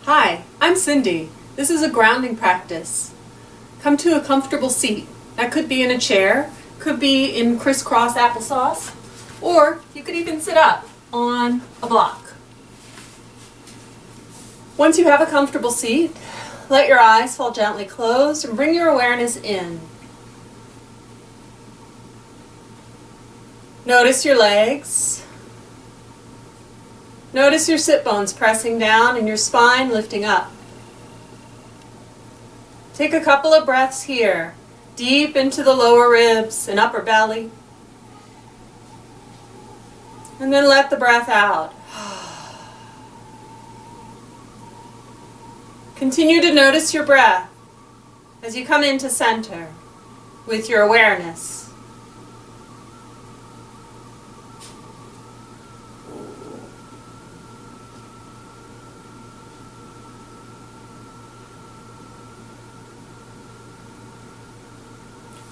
Hi, I'm Cindy. This is a grounding practice. Come to a comfortable seat. That could be in a chair, could be in crisscross applesauce, or you could even sit up on a block. Once you have a comfortable seat, let your eyes fall gently closed and bring your awareness in. Notice your legs. Notice your sit bones pressing down and your spine lifting up. Take a couple of breaths here, deep into the lower ribs and upper belly. And then let the breath out. Continue to notice your breath as you come into center with your awareness.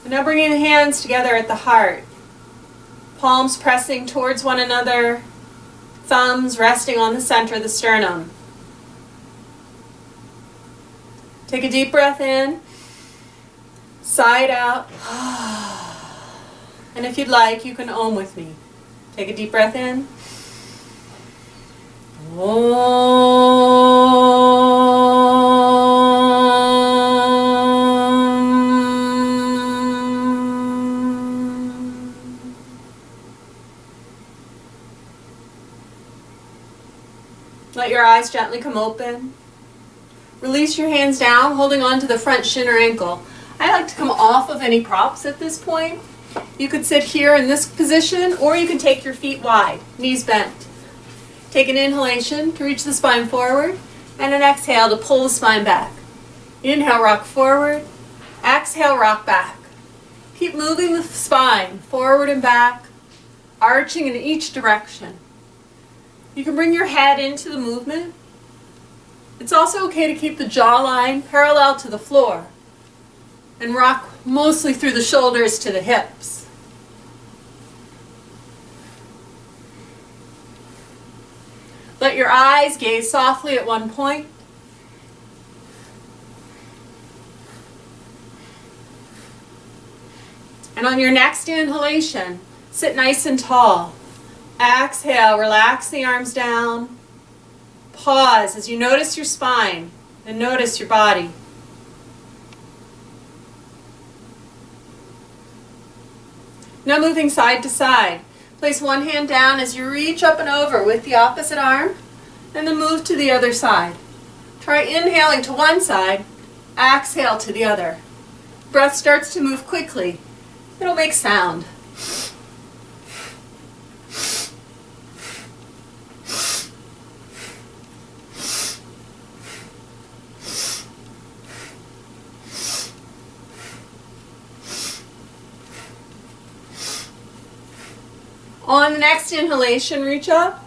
Now bringing the hands together at the heart, palms pressing towards one another, thumbs resting on the center of the sternum. Take a deep breath in, sigh it out, and if you'd like, you can Om with me. Take a deep breath in. Let your eyes gently come open. Release your hands down, holding on to the front shin or ankle. I like to come off of any props at this point. You could sit here in this position, or you can take your feet wide, knees bent. Take an inhalation to reach the spine forward, and an exhale to pull the spine back. Inhale, rock forward. Exhale, rock back. Keep moving the spine forward and back, arching in each direction. You can bring your head into the movement. It's also okay to keep the jawline parallel to the floor and rock mostly through the shoulders to the hips. Let your eyes gaze softly at one point. And on your next inhalation, sit nice and tall. Exhale, relax the arms down. Pause as you notice your spine and notice your body. Now moving side to side. Place one hand down as you reach up and over with the opposite arm, and then move to the other side. Try inhaling to one side, exhale to the other. Breath starts to move quickly. It'll make sound. On the next inhalation, reach up,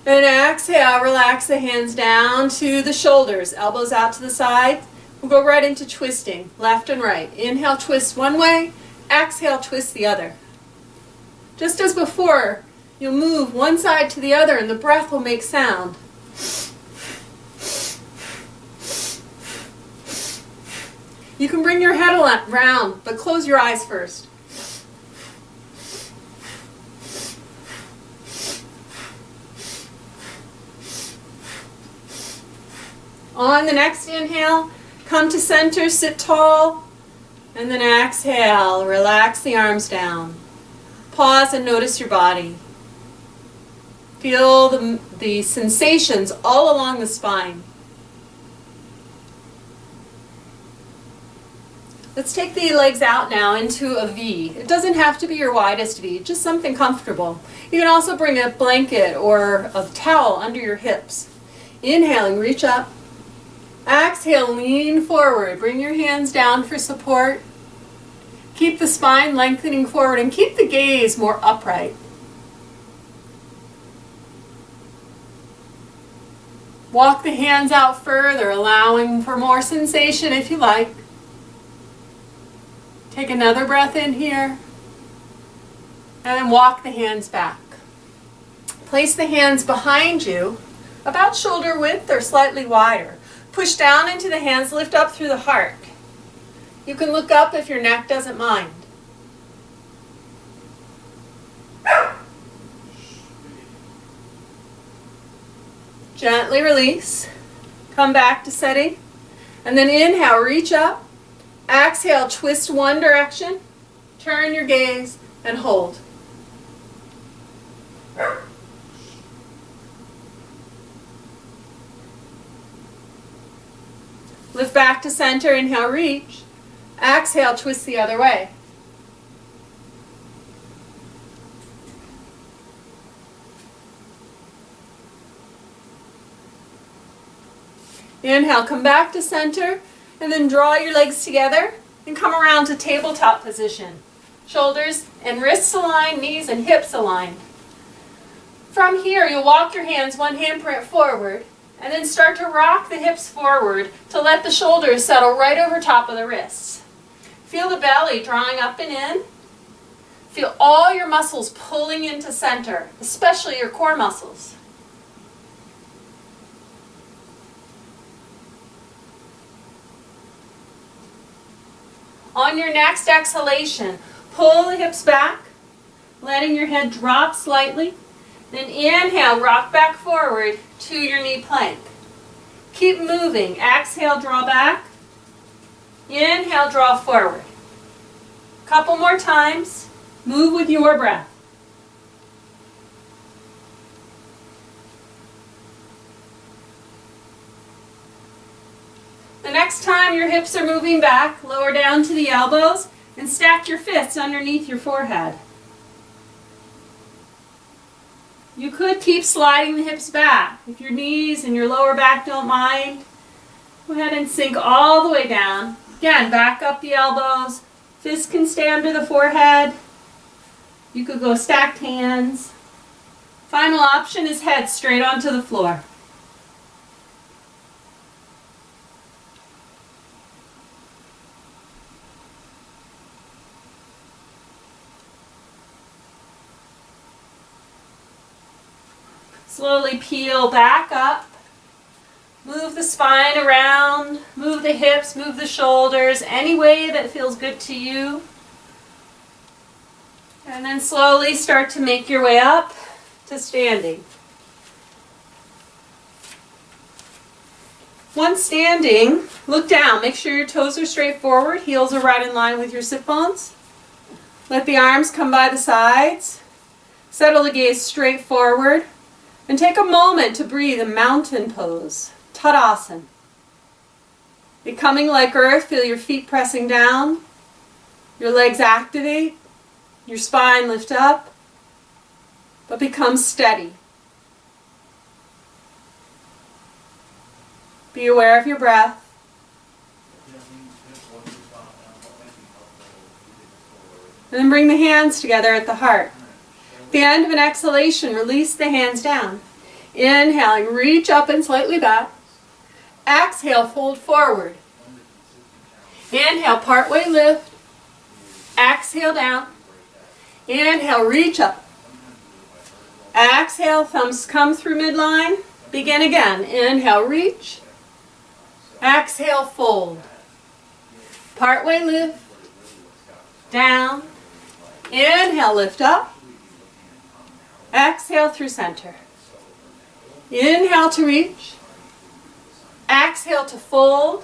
and exhale, relax the hands down to the shoulders, elbows out to the side. We'll go right into twisting, left and right. Inhale, twist one way, exhale, twist the other. Just as before, you'll move one side to the other and the breath will make sound. You can bring your head around, but close your eyes first. On the next inhale, come to center, sit tall, and then exhale, relax the arms down. Pause and notice your body. Feel the sensations all along the spine. Let's take the legs out now into a V. It doesn't have to be your widest V, just something comfortable. You can also bring a blanket or a towel under your hips. Inhaling, reach up. Exhale, lean forward. Bring your hands down for support. Keep the spine lengthening forward and keep the gaze more upright. Walk the hands out further, allowing for more sensation if you like. Take another breath in here. And then walk the hands back. Place the hands behind you about shoulder width or slightly wider. Push down into the hands, lift up through the heart. You can look up if your neck doesn't mind. Gently release. Come back to setting. And then inhale, reach up. Exhale, twist one direction. Turn your gaze and hold. Lift back to center, inhale, reach. Exhale, twist the other way. Inhale, come back to center, and then draw your legs together and come around to tabletop position. Shoulders and wrists aligned, knees and hips aligned. From here, you'll walk your hands one handprint forward, and then start to rock the hips forward to let the shoulders settle right over top of the wrists. Feel the belly drawing up and in. Feel all your muscles pulling into center, especially your core muscles. On your next exhalation, pull the hips back, letting your head drop slightly. Then inhale, rock back forward to your knee plank. Keep moving. Exhale, draw back. Inhale, draw forward. Couple more times. Move with your breath. The next time your hips are moving back, lower down to the elbows and stack your fists underneath your forehead. You could keep sliding the hips back. If your knees and your lower back don't mind, go ahead and sink all the way down. Again, back up the elbows. Fists can stay under the forehead. You could go stacked hands. Final option is head straight onto the floor. Slowly peel back up. Move the spine around, move the hips, move the shoulders, any way that feels good to you. And then slowly start to make your way up to standing. Once standing, look down. Make sure your toes are straight forward, heels are right in line with your sit bones. Let the arms come by the sides. Settle the gaze straight forward. And take a moment to breathe in mountain pose, Tadasana. Becoming like earth, feel your feet pressing down, your legs activate, your spine lift up, but become steady. Be aware of your breath. And then bring the hands together at the heart. At the end of an exhalation, release the hands down. Inhaling, reach up and slightly back. Exhale, fold forward. Inhale, partway lift. Exhale, down. Inhale, reach up. Exhale, thumbs come through midline. Begin again. Inhale, reach. Exhale, fold. Partway lift. Down. Inhale, lift up. Exhale through center. Inhale to reach. Exhale to fold.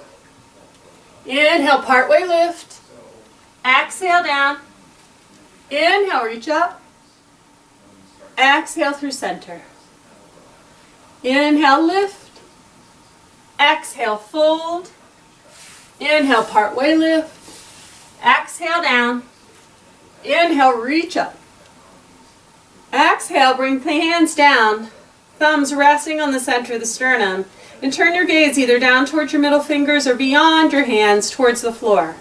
Inhale, partway lift. Exhale down. Inhale, reach up. Exhale through center. Inhale, lift. Exhale, fold. Inhale, partway lift. Exhale down. Inhale, reach up. Exhale, bring the hands down, thumbs resting on the center of the sternum, and turn your gaze either down towards your middle fingers or beyond your hands towards the floor.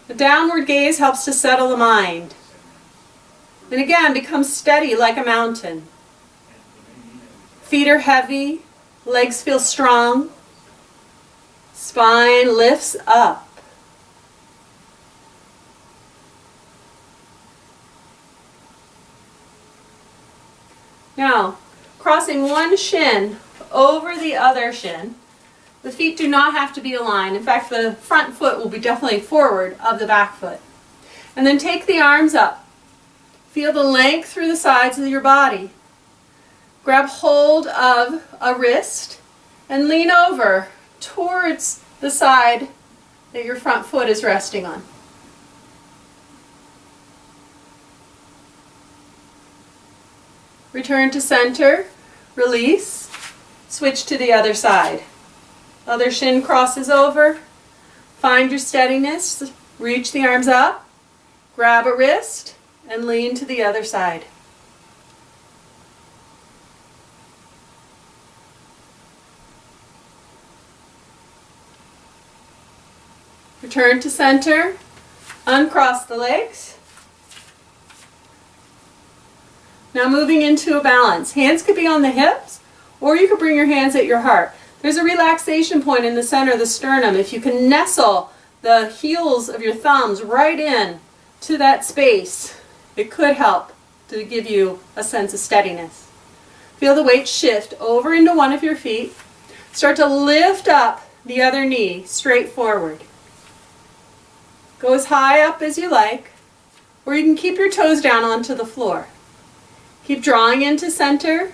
The downward gaze helps to settle the mind. And again, become steady like a mountain. Feet are heavy, legs feel strong, spine lifts up. Now, crossing one shin over the other shin. The feet do not have to be aligned. In fact, the front foot will be definitely forward of the back foot. And then take the arms up. Feel the length through the sides of your body. Grab hold of a wrist and lean over towards the side that your front foot is resting on. Return to center, release, switch to the other side. Other shin crosses over, find your steadiness, reach the arms up, grab a wrist, and lean to the other side. Return to center, uncross the legs. Now moving into a balance. Hands could be on the hips, or you could bring your hands at your heart. There's a relaxation point in the center of the sternum. If you can nestle the heels of your thumbs right in to that space, it could help to give you a sense of steadiness. Feel the weight shift over into one of your feet. Start to lift up the other knee straight forward. Go as high up as you like, or you can keep your toes down onto the floor. Keep drawing into center.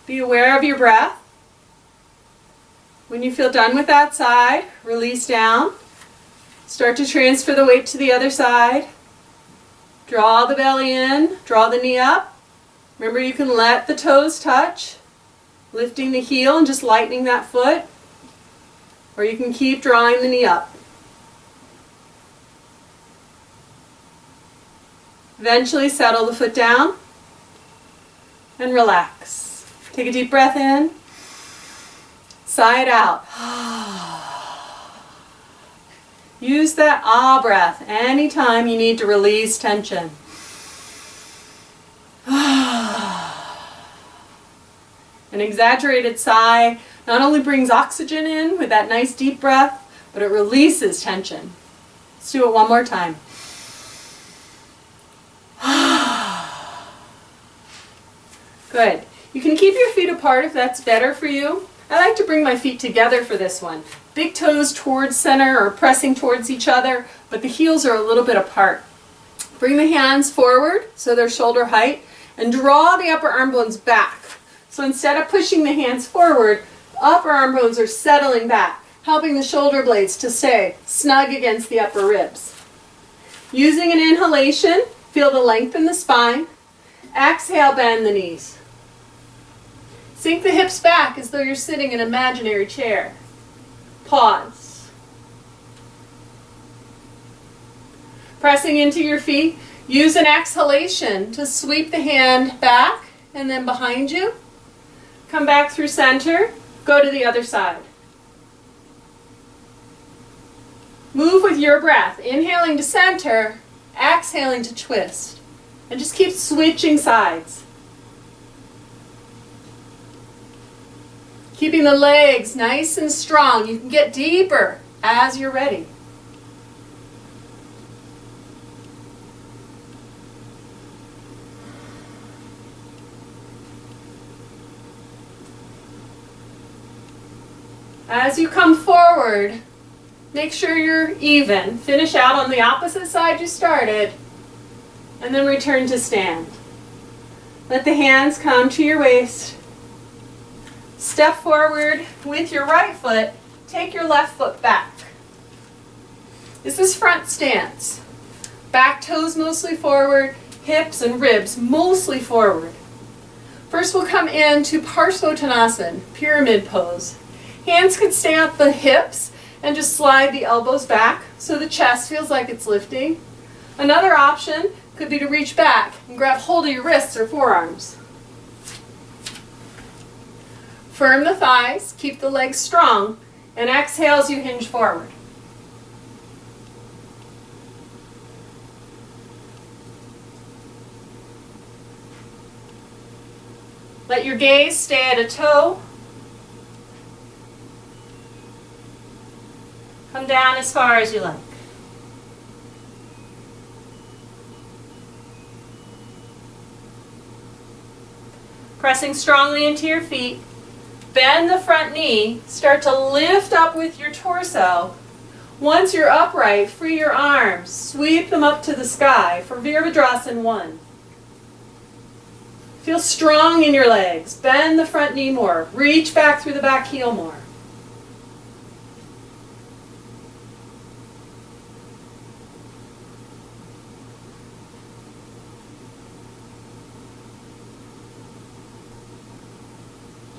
Be aware of your breath. When you feel done with that side, release down. Start to transfer the weight to the other side. Draw the belly in, draw the knee up. Remember, you can let the toes touch, lifting the heel and just lightening that foot. Or you can keep drawing the knee up. Eventually settle the foot down and relax. Take a deep breath in, sigh it out. Use that ah breath anytime you need to release tension. An exaggerated sigh not only brings oxygen in with that nice deep breath, but it releases tension. Let's do it one more time. Good. You can keep your feet apart if that's better for you. I like to bring my feet together for this one. Big toes towards center or pressing towards each other, but the heels are a little bit apart. Bring the hands forward so they're shoulder height and draw the upper arm bones back. So instead of pushing the hands forward, upper arm bones are settling back, helping the shoulder blades to stay snug against the upper ribs. Using an inhalation, feel the length in the spine. Exhale, bend the knees. Sink the hips back as though you're sitting in an imaginary chair. Pause. Pressing into your feet, use an exhalation to sweep the hand back and then behind you. Come back through center, go to the other side. Move with your breath, inhaling to center, exhaling to twist. And just keep switching sides. Keeping the legs nice and strong. You can get deeper as you're ready. As you come forward, make sure you're even. Finish out on the opposite side you started, and then return to stand. Let the hands come to your waist. Step forward with your right foot. Take your left foot back. This is front stance. Back toes mostly forward, hips and ribs mostly forward. First we'll come into Parsvottanasana, pyramid pose. Hands could stay at the hips and just slide the elbows back so the chest feels like it's lifting. Another option could be to reach back and grab hold of your wrists or forearms. Firm the thighs, keep the legs strong, and exhale as you hinge forward. Let your gaze stay at a toe. Come down as far as you like. Pressing strongly into your feet. Bend the front knee. Start to lift up with your torso. Once you're upright, free your arms. Sweep them up to the sky for Virabhadrasana 1. Feel strong in your legs. Bend the front knee more. Reach back through the back heel more.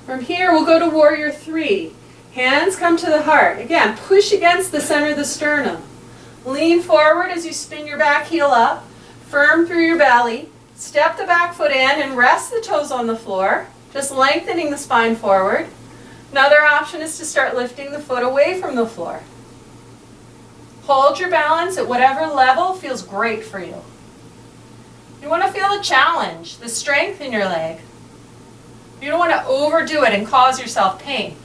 From here, we'll go to Warrior 3. Hands come to the heart. Again, push against the center of the sternum. Lean forward as you spin your back heel up. Firm through your belly. Step the back foot in and rest the toes on the floor, just lengthening the spine forward. Another option is to start lifting the foot away from the floor. Hold your balance at whatever level feels great for you. You want to feel the challenge, the strength in your leg. You don't want to overdo it and cause yourself pain.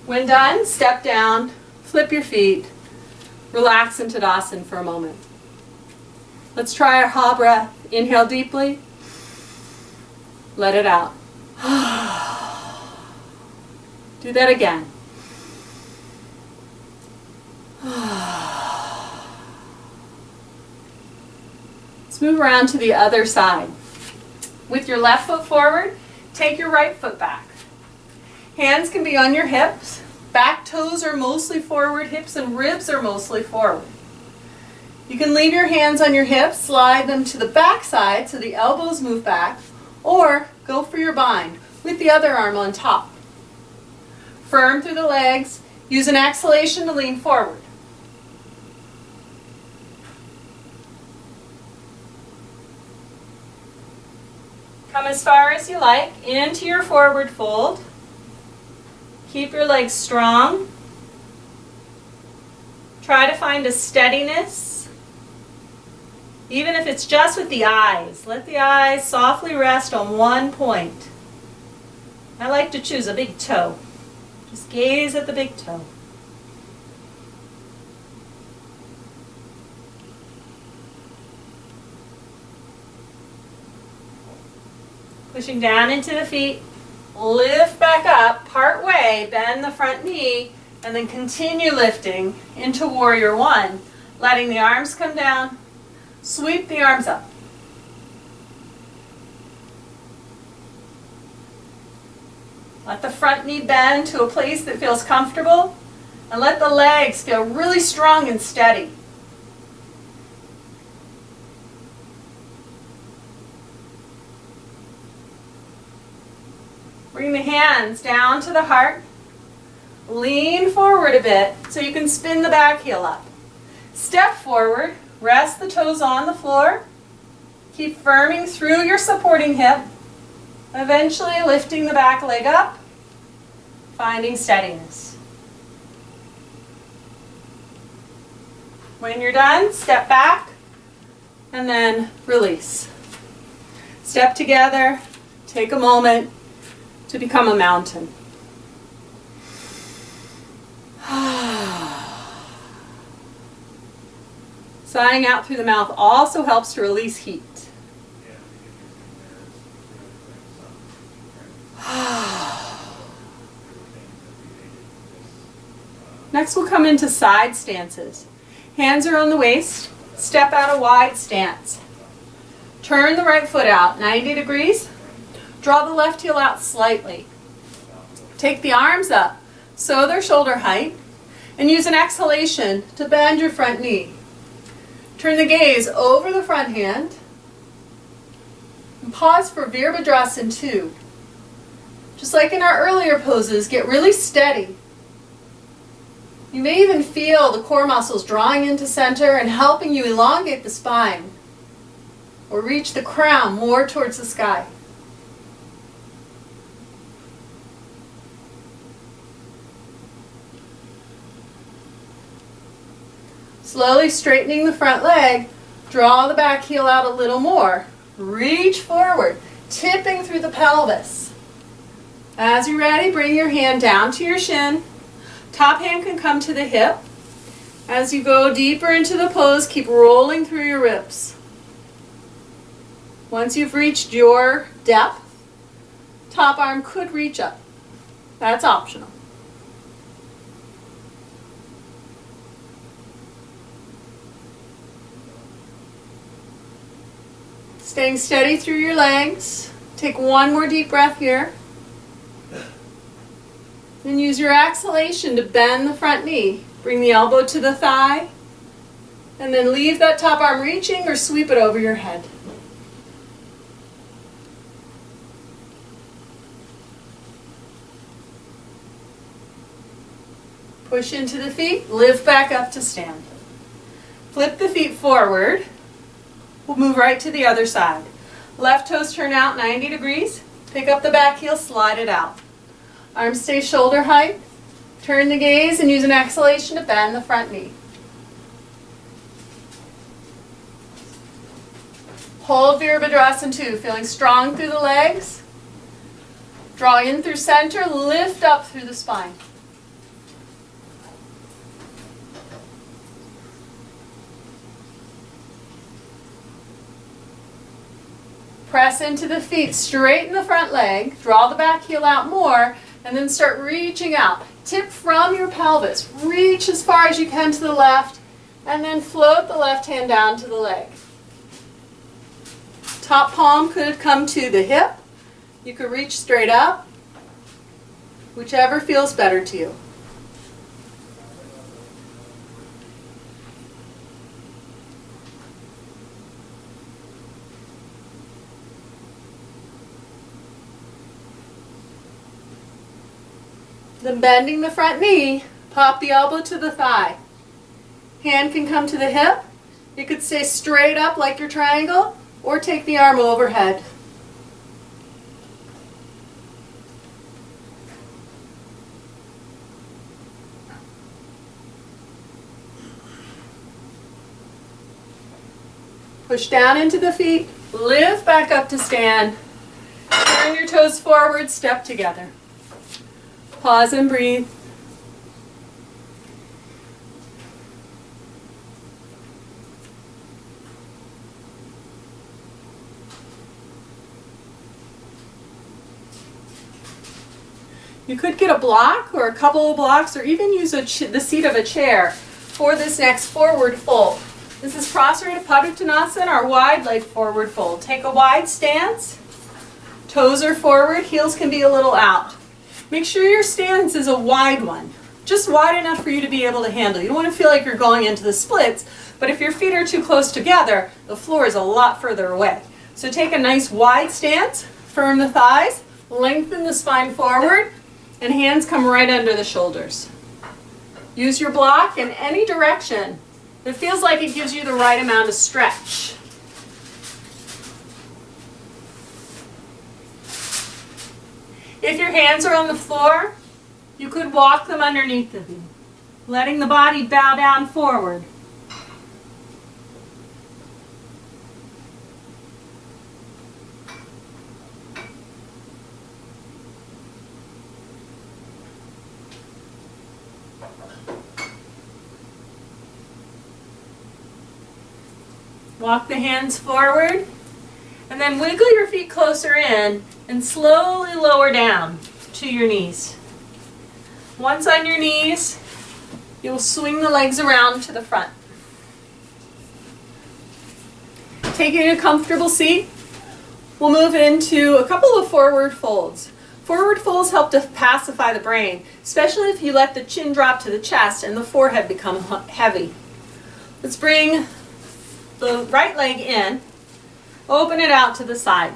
When done, step down, flip your feet, relax in Tadasana for a moment. Let's try our Ha breath. Inhale deeply, let it out. Do that again. Let's move around to the other side. With your left foot forward, take your right foot back. Hands can be on your hips. Back toes are mostly forward, hips and ribs are mostly forward. You can leave your hands on your hips, slide them to the back side so the elbows move back, or go for your bind with the other arm on top. Firm through the legs. Use an exhalation to lean forward. Come as far as you like into your forward fold. Keep your legs strong. Try to find a steadiness. Even if it's just with the eyes, let the eyes softly rest on one point. I like to choose a big toe. Just gaze at the big toe. Pushing down into the feet, lift back up, part way, bend the front knee, and then continue lifting into Warrior 1, letting the arms come down. Sweep the arms up. Let the front knee bend to a place that feels comfortable, and let the legs feel really strong and steady. Bring the hands down to the heart. Lean forward a bit so you can spin the back heel up. Step forward. Rest the toes on the floor. Keep firming through your supporting hip. Eventually lifting the back leg up. Finding steadiness. When you're done, step back and then release. Step together. Take a moment to become a mountain. Sighing out through the mouth also helps to release heat. Next we'll come into side stances. Hands are on the waist. Step out a wide stance. Turn the right foot out 90 degrees. Draw the left heel out slightly. Take the arms up so they're shoulder height and use an exhalation to bend your front knee. Turn the gaze over the front hand and pause for Virabhadrasana 2. Just like in our earlier poses, get really steady. You may even feel the core muscles drawing into center and helping you elongate the spine or reach the crown more towards the sky. Slowly straightening the front leg, draw the back heel out a little more. Reach forward, tipping through the pelvis. As you're ready, bring your hand down to your shin. Top hand can come to the hip. As you go deeper into the pose, keep rolling through your ribs. Once you've reached your depth, Top arm could reach up. That's optional. Staying steady through your legs. Take one more deep breath here. Then use your exhalation to bend the front knee. Bring the elbow to the thigh. And then leave that top arm reaching or sweep it over your head. Push into the feet, lift back up to stand. Flip the feet forward. We'll move right to the other side. Left toes turn out 90 degrees. Pick up the back heel, slide it out. Arms stay shoulder height. Turn the gaze and use an exhalation to bend the front knee. Hold Virabhadrasana 2, feeling strong through the legs. Draw in through center, lift up through the spine. Press into the feet, straighten the front leg, draw the back heel out more, and then start reaching out. Tip from your pelvis, reach as far as you can to the left, and then float the left hand down to the leg. Top palm could come to the hip. You could reach straight up, whichever feels better to you. Then bending the front knee, pop the elbow to the thigh. Hand can come to the hip. You could stay straight up like your triangle, or take the arm overhead. Push down into the feet, lift back up to stand. Turn your toes forward, step together. Pause and breathe. You could get a block or a couple of blocks or even use the seat of a chair for this next forward fold. This is Prasarita Padottanasana, our wide leg forward fold. Take a wide stance. Toes are forward, heels can be a little out. Make sure your stance is a wide one, just wide enough for you to be able to handle. You don't want to feel like you're going into the splits, but if your feet are too close together, the floor is a lot further away. So take a nice wide stance, firm the thighs, lengthen the spine forward, and hands come right under the shoulders. Use your block in any direction that feels like it gives you the right amount of stretch. If your hands are on the floor, you could walk them underneath of you, letting the body bow down forward. Walk the hands forward, and then wiggle your feet closer in and slowly lower down to your knees. Once on your knees, you'll swing the legs around to the front. Taking a comfortable seat, we'll move into a couple of forward folds. Forward folds help to pacify the brain, especially if you let the chin drop to the chest and the forehead become heavy. Let's bring the right leg in, open it out to the side.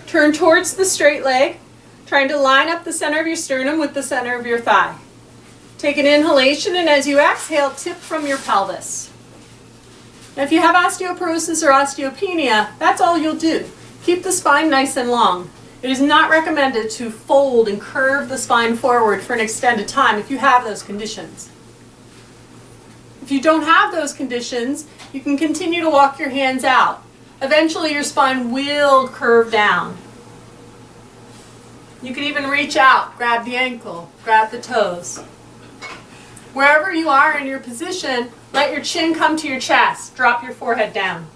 Turn towards the straight leg, trying to line up the center of your sternum with the center of your thigh. Take an inhalation, and as you exhale, tip from your pelvis. Now, if you have osteoporosis or osteopenia, that's all you'll do. Keep the spine nice and long. It is not recommended to fold and curve the spine forward for an extended time if you have those conditions. If you don't have those conditions, you can continue to walk your hands out. Eventually your spine will curve down. You can even reach out, grab the ankle, grab the toes. Wherever you are in your position, let your chin come to your chest, drop your forehead down.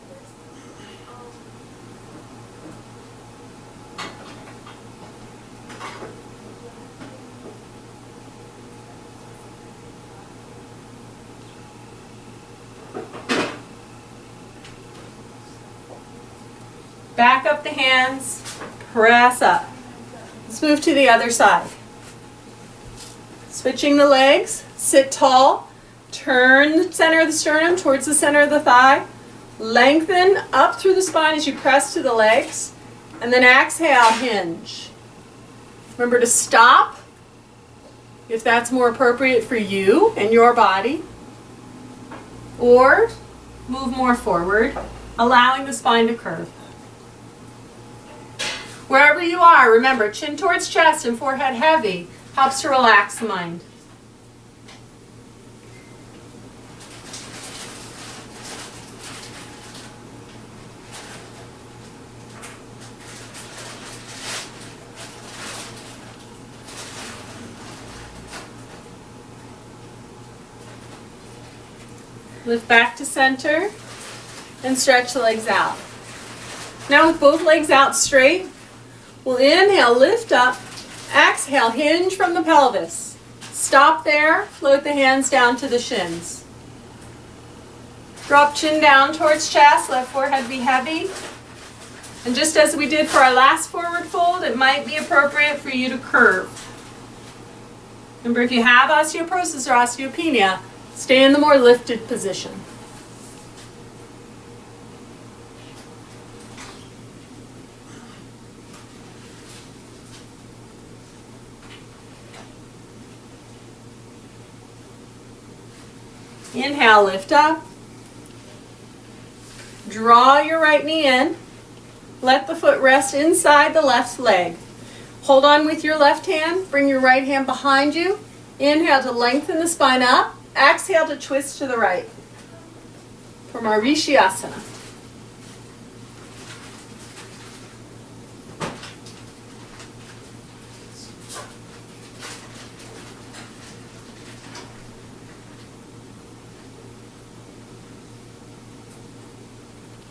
Back up the hands, press up. Let's move to the other side. Switching the legs, sit tall, turn the center of the sternum towards the center of the thigh, lengthen up through the spine as you press to the legs, and then exhale, hinge. Remember to stop if that's more appropriate for you and your body, or move more forward, allowing the spine to curve. Wherever you are, remember, chin towards chest and forehead heavy helps to relax the mind. Lift back to center and stretch the legs out. Now with both legs out straight, we'll inhale, lift up, exhale, hinge from the pelvis. Stop there, float the hands down to the shins. Drop chin down towards chest, let forehead be heavy. And just as we did for our last forward fold, it might be appropriate for you to curve. Remember, if you have osteoporosis or osteopenia, stay in the more lifted position. Inhale, lift up. Draw your right knee in. Let the foot rest inside the left leg. Hold on with your left hand. Bring your right hand behind you. Inhale to lengthen the spine up. Exhale to twist to the right from our Rishyasana.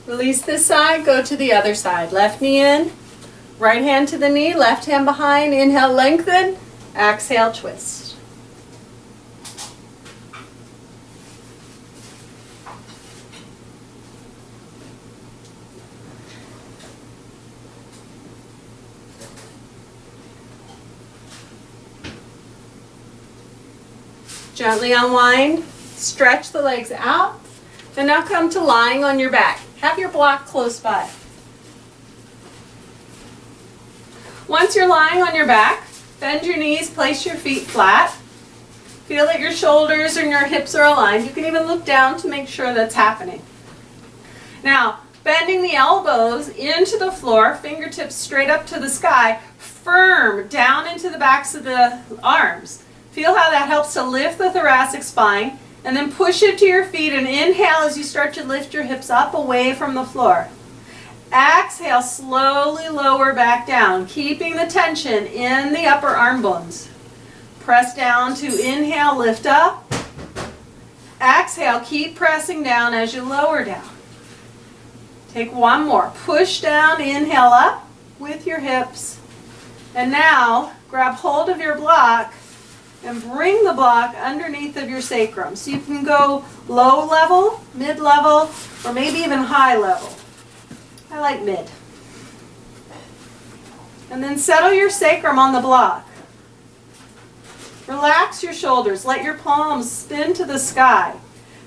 Release this side, go to the other side. Left knee in, right hand to the knee, left hand behind. Inhale, lengthen. Exhale, twist. Gently unwind, stretch the legs out, and now come to lying on your back. Have your block close by. Once you're lying on your back, bend your knees, place your feet flat. Feel that your shoulders and your hips are aligned. You can even look down to make sure that's happening. Now, bending the elbows into the floor, fingertips straight up to the sky, firm down into the backs of the arms. Feel how that helps to lift the thoracic spine, and then push it to your feet and inhale as you start to lift your hips up away from the floor. Exhale, slowly lower back down, keeping the tension in the upper arm bones. Press down to inhale, lift up. Exhale, keep pressing down as you lower down. Take one more. Push down, inhale up with your hips. And now, grab hold of your block and bring the block underneath of your sacrum. So you can go low level, mid level, or maybe even high level. I like mid. And then settle your sacrum on the block. Relax your shoulders. Let your palms spin to the sky.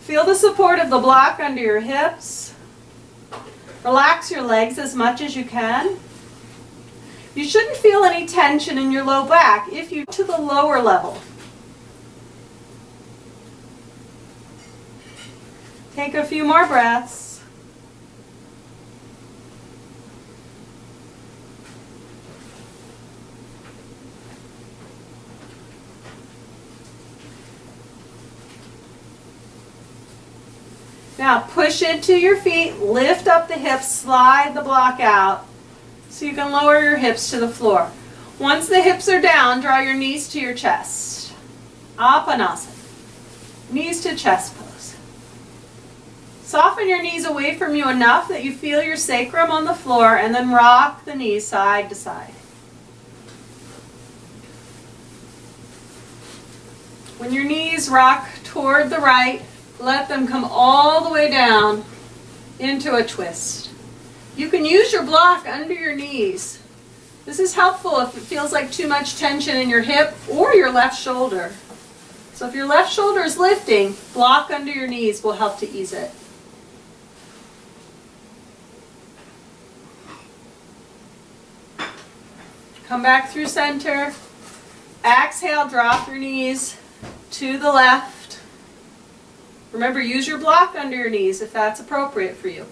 Feel the support of the block under your hips. Relax your legs as much as you can. You shouldn't feel any tension in your low back if you to the lower level. Take a few more breaths. Now push into your feet, lift up the hips, slide the block out so you can lower your hips to the floor. Once the hips are down, draw your knees to your chest. Apanasana. Knees to chest pose. Soften your knees away from you enough that you feel your sacrum on the floor, and then rock the knees side to side. When your knees rock toward the right, let them come all the way down into a twist. You can use your block under your knees. This is helpful if it feels like too much tension in your hip or your left shoulder. So if your left shoulder is lifting, block under your knees will help to ease it. Come back through center. Exhale, drop your knees to the left. Remember, use your block under your knees if that's appropriate for you.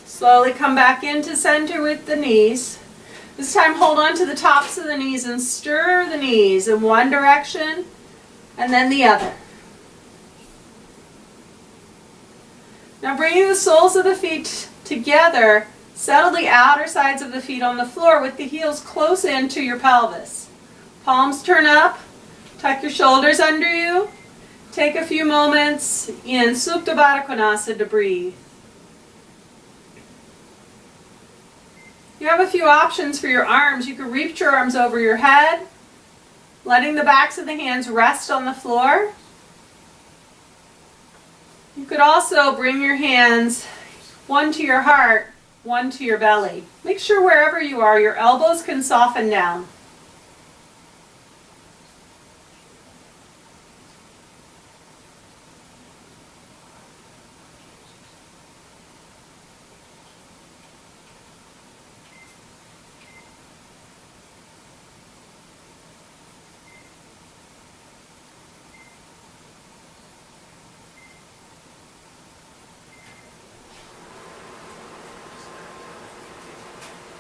Slowly come back into center with the knees. This time hold on to the tops of the knees and stir the knees in one direction and then the other. Now bringing the soles of the feet together, settle the outer sides of the feet on the floor with the heels close into your pelvis. Palms turn up, tuck your shoulders under you. Take a few moments in Supta Baddha Konasana to breathe. You have a few options for your arms. You can reach your arms over your head, letting the backs of the hands rest on the floor. You could also bring your hands, one to your heart, one to your belly. Make sure wherever you are, your elbows can soften down.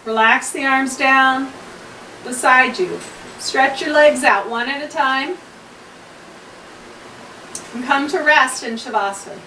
Relax the arms down beside you. Stretch your legs out one at a time. And come to rest in Shavasana.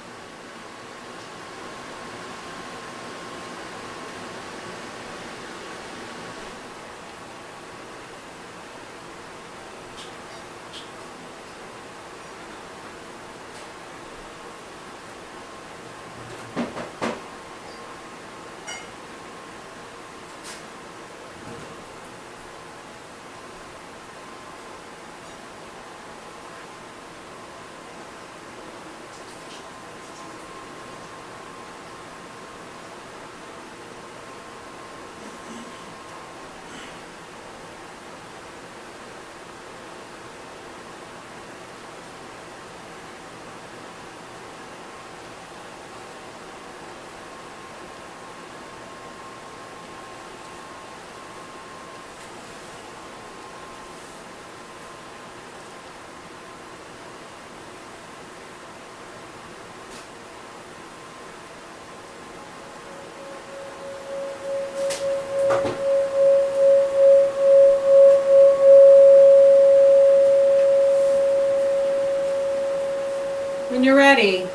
When you're ready,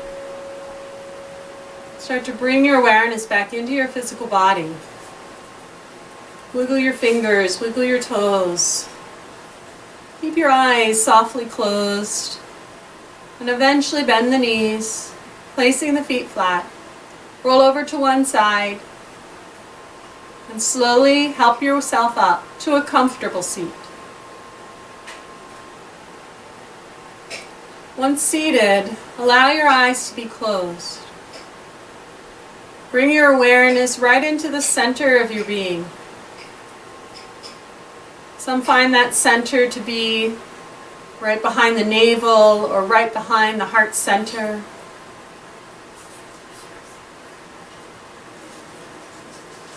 start to bring your awareness back into your physical body. Wiggle your fingers, wiggle your toes. Keep your eyes softly closed. And eventually bend the knees, placing the feet flat. Roll over to one side. And slowly help yourself up to a comfortable seat. Once seated, allow your eyes to be closed. Bring your awareness right into the center of your being. Some find that center to be right behind the navel or right behind the heart center.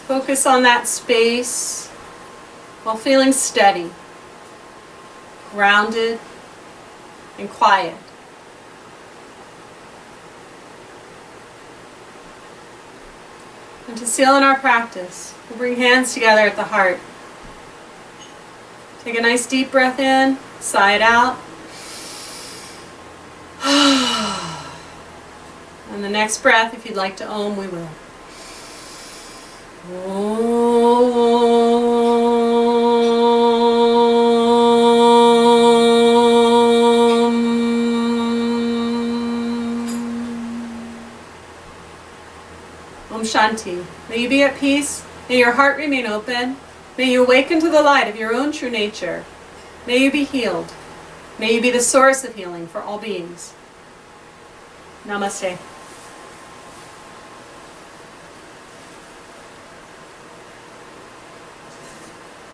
Focus on that space while feeling steady, grounded, and quiet. And to seal in our practice, we'll bring hands together at the heart. Take a nice deep breath in, sigh it out. And the next breath, if you'd like to Om, we will. Om Shanti. May you be at peace May your heart remain open. May you awaken to the light of your own true nature. May you be healed. May you be the source of healing for all beings. Namaste.